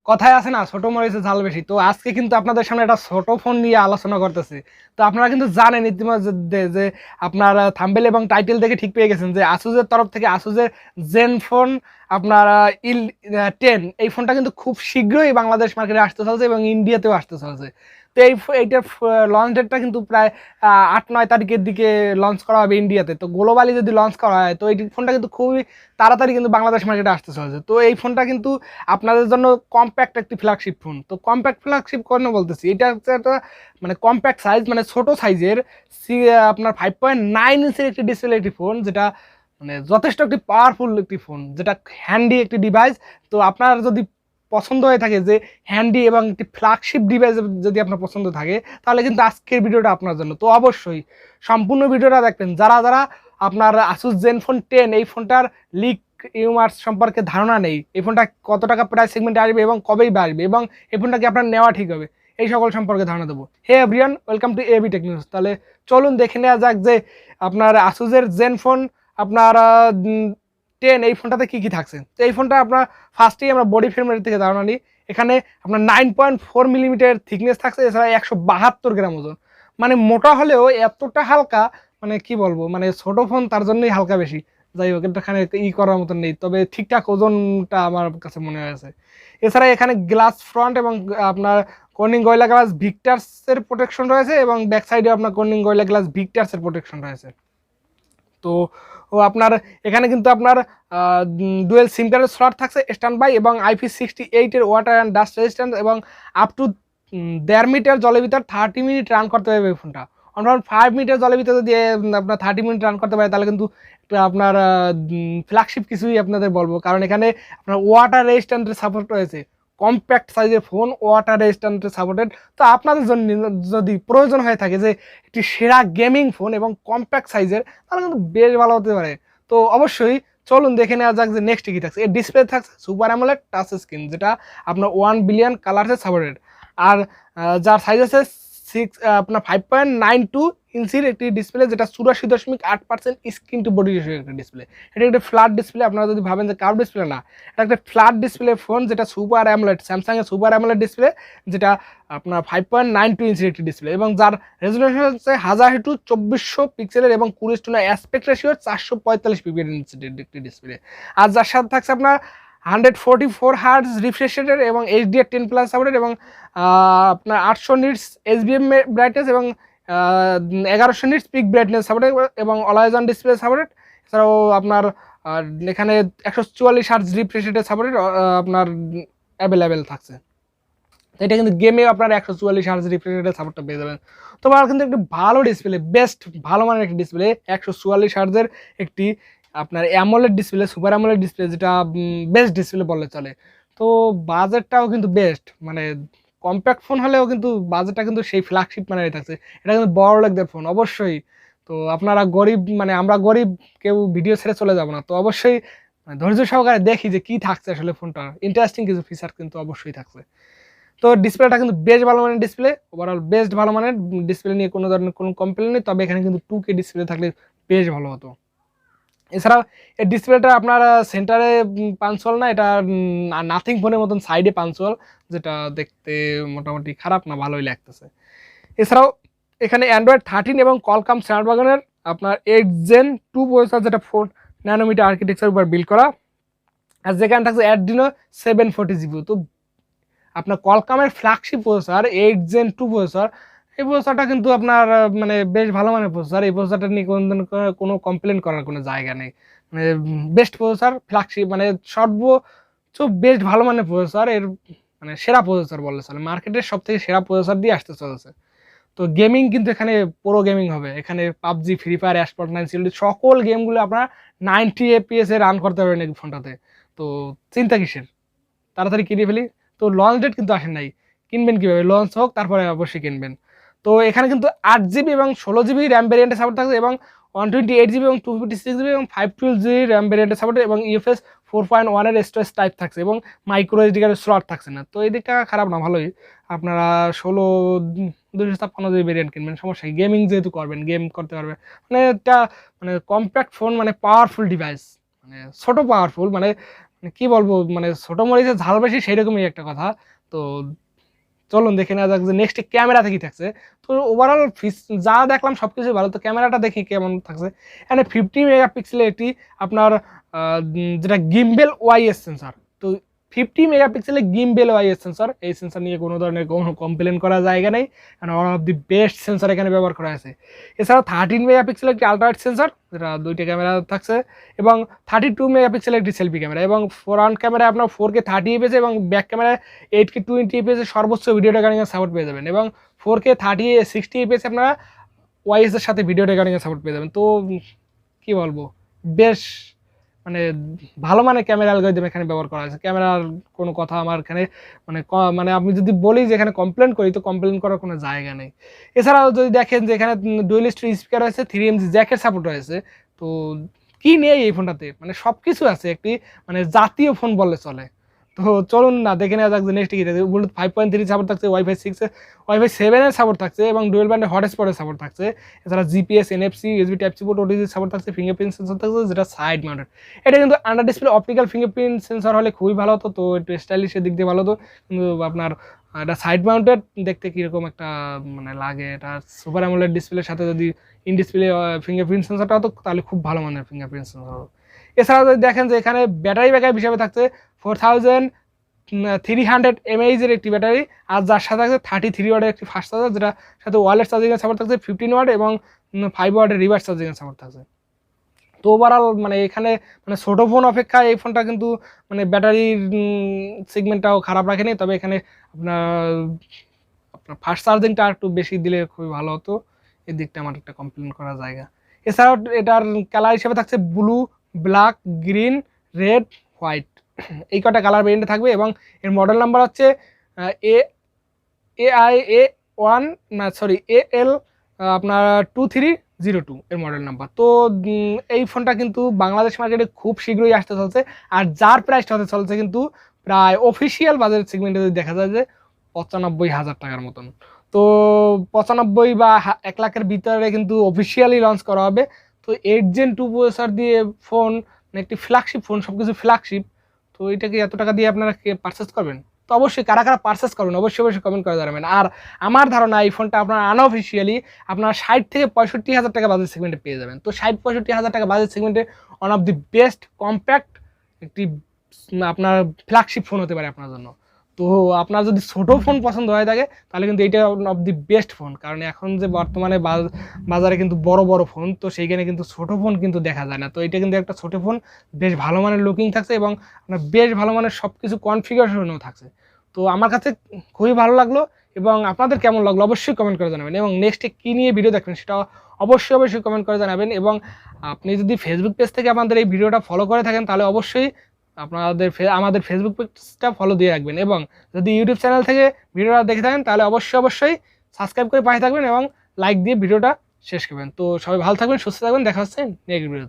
কথায় আছে না, ছোট মরিচে ঝাল বেশি। তো আজকে কিন্তু আপনাদের সামনে একটা ছোট ফোন নিয়ে আলোচনা করতেছি। তো আপনারা কিন্তু জানেন ইতিমধ্যে যে আপনার থাম্বনেল এবং টাইটেল দেখে ঠিক পেয়ে গেছেন যে আসুসের তরফ থেকে আসুসের জেনফোন আপনার ইল 10 এই ফোনটা কিন্তু খুব শীঘ্রই বাংলাদেশ মার্কেটে আসতে চলছে এবং ইন্ডিয়াতেও আসতে চলছে। তো এইটার লঞ্চ ডেটটা কিন্তু প্রায় 8-9 তারিখের দিকে লঞ্চ করা হবে ইন্ডিয়াতে। তো গ্লোবালি যদি লঞ্চ করা হয় তো এই ফোনটা কিন্তু খুবই তাড়াতাড়ি কিন্তু বাংলাদেশ মার্কেটে আসতে চলছে। তো এই ফোনটা কিন্তু আপনাদের জন্য কম্প্যাক্ট একটি ফ্ল্যাগশিপ ফোন। তো কম্প্যাক্ট ফ্ল্যাগশিপ কেন বলতেছি, এটা হচ্ছে একটা মানে কম্প্যাক্ট সাইজ, মানে ছোট সাইজের আপনার 5.9 ইঞ্চের একটি ডিসপ্লে একটি ফোন, যেটা মানে যথেষ্ট একটি পাওয়ারফুল একটি ফোন, যেটা হ্যান্ডি একটি ডিভাইস। তো আপনার যদি পছন্দ হয়ে থাকে যে হ্যান্ডি এবং একটি ফ্ল্যাগশিপ ডিভাইস যদি আপনার পছন্দ থাকে, তাহলে কিন্তু আজকের ভিডিওটা আপনার জন্য। তো অবশ্যই সম্পূর্ণ ভিডিওটা দেখবেন। যারা যারা আপনার আসুস জেনফোন 10 এই ফোনটার লিক ইউমার্স সম্পর্কে ধারণা নেই, এই ফোনটা কত টাকা প্রাইস সেগমেন্টে আসবে এবং কবেই আসবে এবং এই ফোনটা কি আপনার নেওয়া ঠিক হবে, এই সকল সম্পর্কে ধারণা দেবো। Hey everyone, welcome to ABTechnews। তাহলে চলুন দেখে নেওয়া যাক যে আপনার আসুসের জেনফোন আপনার 10 এই ফোনটাতে কি কি থাকছে। তো এই ফোনটা আপনার ফার্স্টেই আমরা বডি ফ্রেমের থেকে ধারণা নিই। এখানে আপনার 9.4 মিলিমিটার থিকনেস থাকছে, এছাড়া 172 গ্রাম ওজন। মানে মোটা হলেও এতটা হালকা, মানে কি বলবো, মানে ছোট ফোন তার জন্যই হালকা বেশি। যাই হোক, এখানে করার মতন নেই, তবে ঠিকঠাক ওজনটা আমার কাছে মনে হয়েছে। এছাড়া এখানে গ্লাস ফ্রন্ট এবং আপনার কর্নিং গরিলা গ্লাস ভিক্টার্সের প্রোটেকশন রয়েছে এবং ব্যাক সাইডে আপনার কর্নিং গরিলা গ্লাস ভিক্টার্সের প্রোটেকশন রয়েছে। তো আপনার এখানে কিন্তু আপনার ডুয়েল সিম কার্ডের স্লট থাকছে স্ট্যান্ড বাই এবং IP68 এর ওয়াটার অ্যান্ড ডাস্ট রেজিস্ট্যান্স এবং আপ টু 1.5 মিটার জলের ভিতর 30 মিনিট রান করতে পারবে এই ফোনটা। অনলাইন 5 মিটার জলের ভিতরে যদি আপনার 30 মিনিট রান করতে পারে, তাহলে কিন্তু আপনার ফ্ল্যাগশিপ কিছুই আপনাদের বলবো, কারণ এখানে আপনার ওয়াটার রেজিস্ট্যান্টের সাপোর্ট রয়েছে। কম্প্যাক্ট সাইজের ফোন, ওয়াটার রেজিস্ট্যান্টের সাপোর্টেড। তো আপনাদের জন্য যদি প্রয়োজন হয়ে থাকে যে একটি সেরা গেমিং ফোন এবং কম্প্যাক্ট সাইজের, তাহলে কিন্তু বেশ ভালো হতে পারে। তো অবশ্যই চলুন দেখে নেওয়া যাক যে নেক্সট কি থাকছে। এর ডিসপ্লে থাকছে সুপার অ্যামোলেড টাচ স্ক্রিন, যেটা আপনার 1 বিলিয়ন কালার্সের সাপোর্টেড। আর যার সাইজ আছে আপনার 5.92 ইঞ্চির একটি ডিসপ্লে, যেটা 84.8% স্ক্রিন টু বডি রেশিও একটা ডিসপ্লে। এটা একটা ফ্ল্যাট ডিসপ্লে। আপনারা যদি ভাবেন যে কার্ভ ডিসপ্লে, না, এটা একটা ফ্ল্যাট ডিসপ্লে ফোন, যেটা সুপার অ্যামোলেড, স্যামসাং এর সুপার অ্যামোলেড ডিসপ্লে, যেটা আপনার 5.92 ইঞ্চির একটি ডিসপ্লে এবং যার রেজলিউশন হচ্ছে 1000x2400 পিক্সেলের এবং 20:9 অ্যাসপেক্ট রেশিও 445 পিপিআর ইঞ্চির একটি ডিসপ্লে। আর যার সাথে থাকছে আপনার 144 হার্টজ রিফ্রেশ রেটের এবং HDR10+ সাপোর্টেড এবং আপনার 800 নিটস SBM ব্রাইটনেস এবং 1100 নিটস পিক ব্রাইটনেস সাপোর্টেড এবং অলওয়েজ অন ডিসপ্লে সাপোর্টেড। এছাড়াও আপনার এখানে 144 হার্টজ রিফ্রেশ রেটের সাপোর্টেড আপনার অ্যাভেলেবেল থাকছে। এটা কিন্তু গেমে আপনার 144 হার্টজ রিফ্রেশ রেটের সাপোর্টটা পেয়ে যাবেন। তো আর কিন্তু একটি ভালো ডিসপ্লে, বেস্ট ভালো মানের একটি ডিসপ্লে, 144 হার্টজের একটি আপনার AMOLED display, super AMOLED display, যেটা বেস্ট ডিসপ্লে বললে চলে। তো বাজেটটাও কিন্তু বেস্ট, মানে কম্প্যাক্ট ফোন হলেও কিন্তু বাজেটটা কিন্তু সেই ফ্ল্যাগশিপ মানে থাকছে। এটা কিন্তু বড় লোকদের ফোন অবশ্যই। তো আপনারা গরিব, মানে আমরা গরিব কেউ ভিডিও ছেড়ে চলে যাব না। তো অবশ্যই ধৈর্য সহকারে দেখি যে কি থাকছে আসলে ফোনটা, ইন্টারেস্টিং কিছু ফিচার কিন্তু অবশ্যই থাকছে। তো ডিসপ্লেটা কিন্তু বেশ ভালো মানের ডিসপ্লে, ওভারঅল বেস্ট ভালো মানের ডিসপ্লে নিয়ে কোনো ধরনের কোনো কমপ্লেন নেই। তবে এখানে কিন্তু 2K ডিসপ্লে থাকলে বেশ ভালো হতো। এছাড়াও এই ডিসপ্লেটা আপনার সেন্টারে পাঞ্চুয়াল না, এটা নাথিং ফোনের মতন সাইডে পাঞ্চুয়াল, যেটা দেখতে মোটামুটি খারাপ না, ভালোই লাগতেছে। এছাড়াও এখানে অ্যান্ড্রয়েড 13 এবং কলকাম স্ন্যাপড্রাগনের আপনার 8 Gen 2 প্রসেসর, যেটা 4 ন্যানোমিটার আর্কিটেকচার উপর বিল্ড করা। আর যেখানে থাকছে অ্যাড্রিনো 740 জিবি। তো আপনার কলকামের ফ্ল্যাগশিপ প্রসেসর 8 Gen 2 প্রসেসর, এই প্রসেসরটা কিন্তু আপনার মানে বেশ ভালো মানের প্রসেসর। এই প্রসেসরটা নিয়ে কোনো কমপ্লেন করার কোনো জায়গা নেই, মানে বেস্ট প্রসেসর, ফ্ল্যাগশিপ, মানে সর্বোচ্চ বেস্ট ভালো মানের প্রসেসর। এর মানে সেরা প্রসেসর বললে চলে, মার্কেটের সব থেকে সেরা প্রসেসর দিয়ে আসতে চলেছে। তো গেমিং কিন্তু এখানে পুরো গেমিং হবে। এখানে পাবজি, ফ্রি ফায়ার, অ্যাশপট 9 সিরিজ সকল গেমগুলো আপনার 90 FPS এ রান করতে পারবেন এই ফোনটাতে। তো চিন্তা কিসের, তাড়াতাড়ি কিনে ফেলি। তো লঞ্চ ডেট কিন্তু আসেন নাই, কিনবেন কীভাবে, লঞ্চ হোক তারপরে অবশ্যই কিনবেন। তো এখানে কিন্তু 8GB এবং 16GB র্যাম ভ্যারিয়েন্টে সাপোর্ট থাকছে এবং 128GB এবং 256GB এবং 512GB র্যাম ভ্যারিয়েন্টে সাপোর্ট এবং UFS 4.1 এর স্টোরেজ টাইপ থাকছে এবং মাইক্রো এসডি কার্ডের স্লট থাকছে না। তো এই দিকটা খারাপ না, ভালোই। আপনারা 256GB ভ্যারিয়েন্ট কিনবেন, সমস্যা কি, গেমিং যেহেতু করবেন, গেম করতে পারবে। মানে এটা মানে কম্প্যাক্ট ফোন, মানে পাওয়ারফুল ডিভাইস, মানে ছোট পাওয়ারফুল, মানে কি বলবো, মানে ছোট মরিচের ঝাল বেশি সেরকমই একটা কথা। তো চলুন দেখে নেওয়া যাক যে নেক্সট ক্যামেরা থেকে থাকছে। তো ওভারঅল যা দেখলাম সবকিছু ভালো, তো ক্যামেরাটা দেখি কেমন থাকছে। এখানে 50 মেগাপিক্সেলের একটি আপনার যেটা গিম্বেল ওয়াইএস সেন্সর। তো 50 মেগাপিক্সেলের গিম্বেল ওয়াইএস সেন্সর, এই সেন্সর নিয়ে কোনো ধরনের কোনো কমপ্লেন করার জায়গা নেই, কারণ one of the best sensor এখানে ব্যবহার করা হয়েছে। এছাড়াও 13 মেগাপিক্সেলের একটি আলট্রাওয়াইড সেন্সর, যেটা 2টা ক্যামেরা থাকছে, এবং 32 মেগাপিক্সেলের একটি সেলফি ক্যামেরা, এবং ফ্রন্ট ক্যামেরায় আপনার 4K 30 fps এবং ব্যাক ক্যামেরায় 8K 20 fps সর্বোচ্চ ভিডিও রেকর্ডিং এর সাপোর্ট পেয়ে যাবেন, এবং 4K 60 fps আপনারা ওয়াইএস এর সাথে ভিডিও রেকর্ডিং এর সাপোর্ট পেয়ে যাবেন। তো কি বলবো, বেশ মানে ভালো মানের ক্যামেরা অ্যালগরিদম এখানে ব্যবহার করা হয়েছে। ক্যামেরার কোনো কথা আমার এখানে মানে আমি যদি বলি যে এখানে কমপ্লেন করি, তো কমপ্লেন করার কোনো জায়গা নেই। এছাড়াও যদি দেখেন যে এখানে ডুয়েল স্টোরি স্পিকার রয়েছে, 3mg জ্যাকের সাপোর্ট রয়েছে। তো কি নেই এই ফোনটাতে, মানে সবকিছু আছে, একটি মানে জাতীয় ফোন বললে চলে। তো চলুন না দেখে নেওয়া যাক যে নেক্সট কি থাকছে। ব্লুটুথ 5.3 সাপোর্ট থাকছে, ওয়াইফাই 6, ওয়াইফাই 7 এর সাপোর্ট থাকছে, এবং ডুয়েল ব্যান্ডে হটস্পটের সাপোর্ট থাকছে। এছাড়া GPS, NFC, USB type C port, OTG support থাকছে, ফিঙ্গারপ্রিন্ট সেন্সর থাকছে যেটা সাইড মাউন্টেড। এটা কিন্তু under display optical fingerprint sensor হলে খুবই ভালো হতো, তো একটু স্টাইলিশের দিক দিয়ে ভালো হতো। কিন্তু আপনার এটা সাইড মাউন্টেড দেখতে কীরকম একটা মানে লাগে, এটা সুপার অ্যামোলেড ডিসপ্লের সাথে যদি ইন ডিসপ্লে ফিঙ্গারপ্রিন্ট সেন্সরটা হতো তাহলে খুব ভালো মানের ফিঙ্গারপ্রিন্ট সেন্সর হতো। এছাড়া যদি দেখেন যে এখানে ব্যাটারি ব্যাকআপ হিসাবে থাকছে 4300 mAh এর একটি ব্যাটারি, আর যার সাথে থাকছে 33 ওয়াটের একটি ফাস্ট চার্জার, যেটা সাথে ওয়্যারলেস চার্জিং এর সাপোর্ট থাকছে 15 ওয়াট, এবং 5 ওয়াটের রিভার্স চার্জিং এর সাপোর্ট থাকছে। তো ওভারঅল মানে এখানে মানে ছোট ফোন অপেক্ষা এই ফোনটা কিন্তু মানে ব্যাটারির সেগমেন্টটাও খারাপ রাখেনি, তবে এখানে আপনার আপনার ফাস্ট চার্জিংটা একটু বেশি দিলে খুবই ভালো হতো, এই দিকটা আমার একটা কমপ্লেন করার জায়গা। এছাড়াও এটার কালার হিসেবে থাকছে blue, black, green, red, white, এই কটা কালার ভেরিয়েন্টে থাকবে, এবং এর মডেল নাম্বার হচ্ছে এ AI-A1 না সরি AL আপনার 2302 এর মডেল নাম্বার। তো এই ফোনটা কিন্তু বাংলাদেশ মার্কেটে খুব শীঘ্রই আসতে চলছে, আর যার প্রাইসটা হতে চলছে কিন্তু প্রায় অফিসিয়াল বাজার সেগমেন্টে যদি দেখা যায় যে 95,000 টাকার মতন। তো 95 বা 1 লাখের ভিতরে কিন্তু অফিসিয়ালি লঞ্চ করা হবে। তো 8 Gen 2 প্রসেসর দিয়ে ফোন, মানে একটি ফ্ল্যাগশিপ ফোন, সবকিছু ফ্ল্যাগশিপ, তো এটাকে এত টাকা দিয়ে আপনারা পারচেস করবেন? তো অবশ্যই কারা কারা পারচেস করবেন অবশ্যই কমেন্ট করে জানাবেন। আর আমার ধারণা এই ফোনটা আপনার আনঅফিসিয়ালি আপনার 60 থেকে 65,000 টাকা বাজেট সেগমেন্টে পেয়ে যাবেন। তো 60-65,000 টাকা বাজেট সেগমেন্টে one of the best compact একটি আপনার ফ্ল্যাগশিপ ফোন হতে পারে আপনার জন্য। তো আপনার যদি ছোট ফোন পছন্দ হয়ে থাকে তাহলে কিন্তু এইটা one of the best phone, কারণ এখন যে বর্তমানে বাজারে কিন্তু বড় বড় ফোন, তো সেইখানে কিন্তু ছোট ফোন কিন্তু দেখা যায় না। তো এটা কিন্তু একটা ছোট ফোন, বেশ ভালো মানের লুকিং থাকছে, এবং আপনার বেশ ভালো মানের সব কিছু কনফিগারেশনও থাকছে। তো আমার কাছে খুবই ভালো লাগলো, এবং আপনাদের কেমন লাগলো অবশ্যই কমেন্ট করে জানাবেন, এবং নেক্সটে কী নিয়ে ভিডিও দেখবেন সেটা অবশ্যই কমেন্ট করে জানাবেন। এবং আপনি যদি ফেসবুক পেজ থেকে আমাদের এই ভিডিওটা ফলো করে থাকেন তাহলে অবশ্যই আমাদের ফেসবুক পেজটা ফলো দিয়ে রাখবেন, এবং যদি ইউটিউব চ্যানেল থেকে ভিডিওটা দেখে থাকেন তাহলে অবশ্যই সাবস্ক্রাইব করে পাশে থাকবেন এবং লাইক দিয়ে ভিডিওটা শেষ করবেন। তো সবাই ভালো থাকবেন, সুস্থ থাকবেন, দেখা হচ্ছে নেক্সট ভিডিওতে।